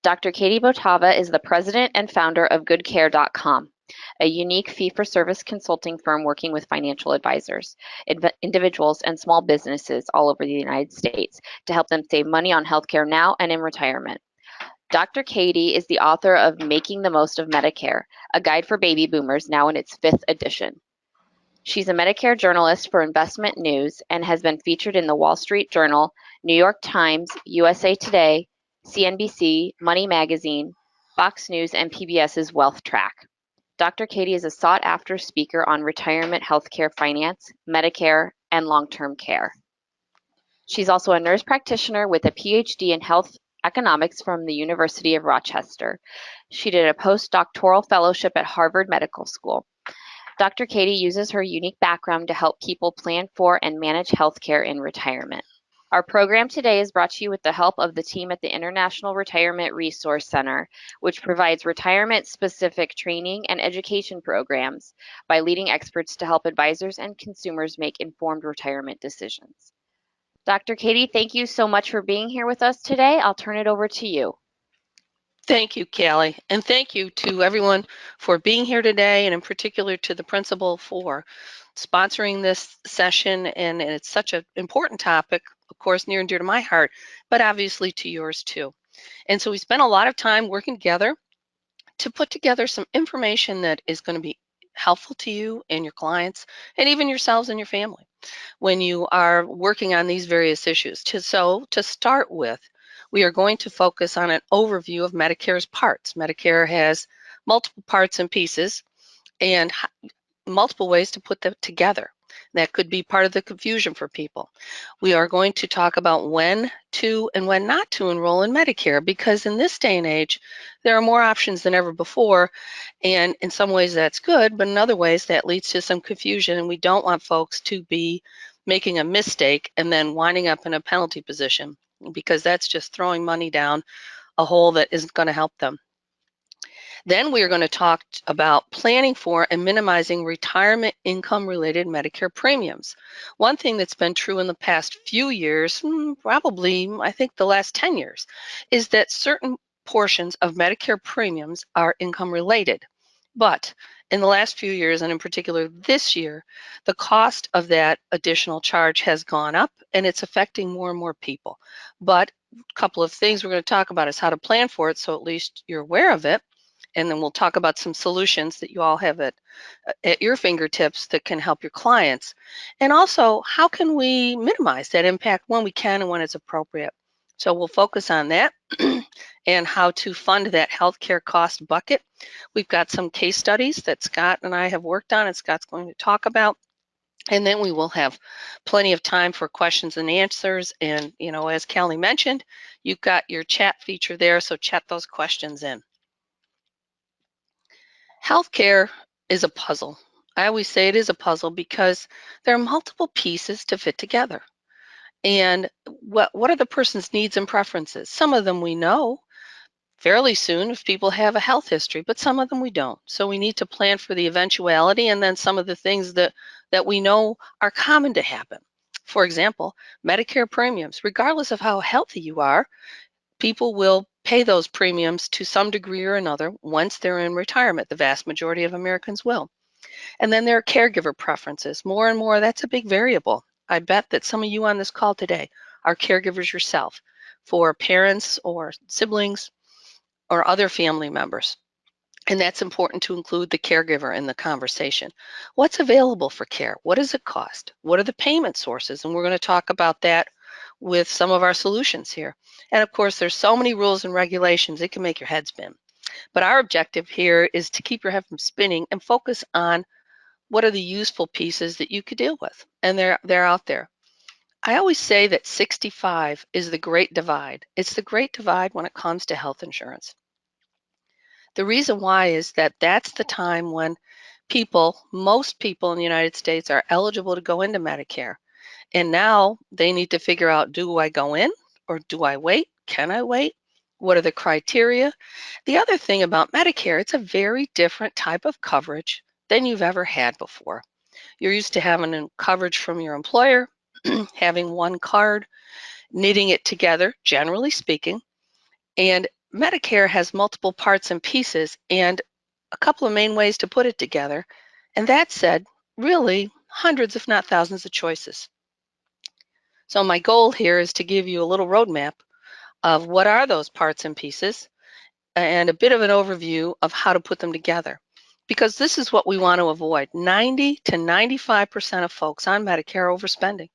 Dr. Katy Votava is the president and founder of GoodCare.com, a unique fee-for-service consulting firm working with financial advisors, individuals, and small businesses all over the United States to help them save money on healthcare now and in retirement. Dr. Katy is the author of Making the Most of Medicare, a guide for baby boomers, now in its 5th edition. She's a Medicare journalist for Investment News and has been featured in the Wall Street Journal, New York Times, USA Today, CNBC, Money Magazine, Fox News, and PBS's Wealth Track. Dr. Katy is a sought-after speaker on retirement healthcare finance, Medicare, and long-term care. She's also a nurse practitioner with a PhD in health economics from the University of Rochester. She did a postdoctoral fellowship at Harvard Medical School. Dr. Katy uses her unique background to help people plan for and manage healthcare in retirement. Our program today is brought to you with the help of the team at the International Retirement Resource Center, which provides retirement-specific training and education programs by leading experts to help advisors and consumers make informed retirement decisions. Dr. Katy, thank you so much for being here with us today. I'll turn it over to you. Thank you, Callie, and thank you to everyone for being here today, and in particular to the principal for sponsoring this session. And it's such an important topic, of course, near and dear to my heart, but obviously to yours too. And so we spent a lot of time working together to put together some information that is going to be helpful to you and your clients, and even yourselves and your family when you are working on these various issues. So to start with, we are going to focus on an overview of Medicare's parts. Medicare has multiple parts and pieces and multiple ways to put them together. That could be part of the confusion for people. We are going to talk about when to and when not to enroll in Medicare, because in this day and age, there are more options than ever before. And in some ways that's good, but in other ways that leads to some confusion, and we don't want folks to be making a mistake and then winding up in a penalty position, because that's just throwing money down a hole that isn't going to help them. Then we are going to talk about planning for and minimizing retirement income-related Medicare premiums. One thing that's been true in the past few years, probably I think the last 10 years, is that certain portions of Medicare premiums are income-related. But in the last few years, and in particular this year, the cost of that additional charge has gone up, and it's affecting more and more people. But a couple of things we're going to talk about is how to plan for it, so at least you're aware of it. And then we'll talk about some solutions that you all have at your fingertips that can help your clients. And also, how can we minimize that impact when we can and when it's appropriate? So we'll focus on that and how to fund that healthcare cost bucket. We've got some case studies that Scott and I have worked on and Scott's going to talk about. And then we will have plenty of time for questions and answers. And, you know, as Callie mentioned, you've got your chat feature there, so chat those questions in. Healthcare is a puzzle. I always say it is a puzzle because there are multiple pieces to fit together. And what are the person's needs and preferences? Some of them we know fairly soon if people have a health history, but some of them we don't. So we need to plan for the eventuality, and then some of the things that we know are common to happen. For example, Medicare premiums. Regardless of how healthy you are, people will pay those premiums to some degree or another once they're in retirement. The vast majority of Americans will. And then there are caregiver preferences. More and more, that's a big variable. I bet that some of you on this call today are caregivers yourself for parents or siblings or other family members. And that's important to include the caregiver in the conversation. What's available for care? What does it cost? What are the payment sources? And we're going to talk about that with some of our solutions here. And of course, there's so many rules and regulations, it can make your head spin. But our objective here is to keep your head from spinning and focus on what are the useful pieces that you could deal with. And they're out there. I always say that 65 is the great divide. It's the great divide when it comes to health insurance. The reason why is that that's the time when most people in the United States are eligible to go into Medicare. And now they need to figure out, do I go in or do I wait? Can I wait? What are the criteria? The other thing about Medicare, it's a very different type of coverage than you've ever had before. You're used to having coverage from your employer, having one card, knitting it together, generally speaking. And Medicare has multiple parts and pieces and a couple of main ways to put it together. And that said, really hundreds, if not thousands, of choices. So my goal here is to give you a little roadmap of what are those parts and pieces and a bit of an overview of how to put them together. Because this is what we want to avoid. 90 to 95% of folks on Medicare are overspending.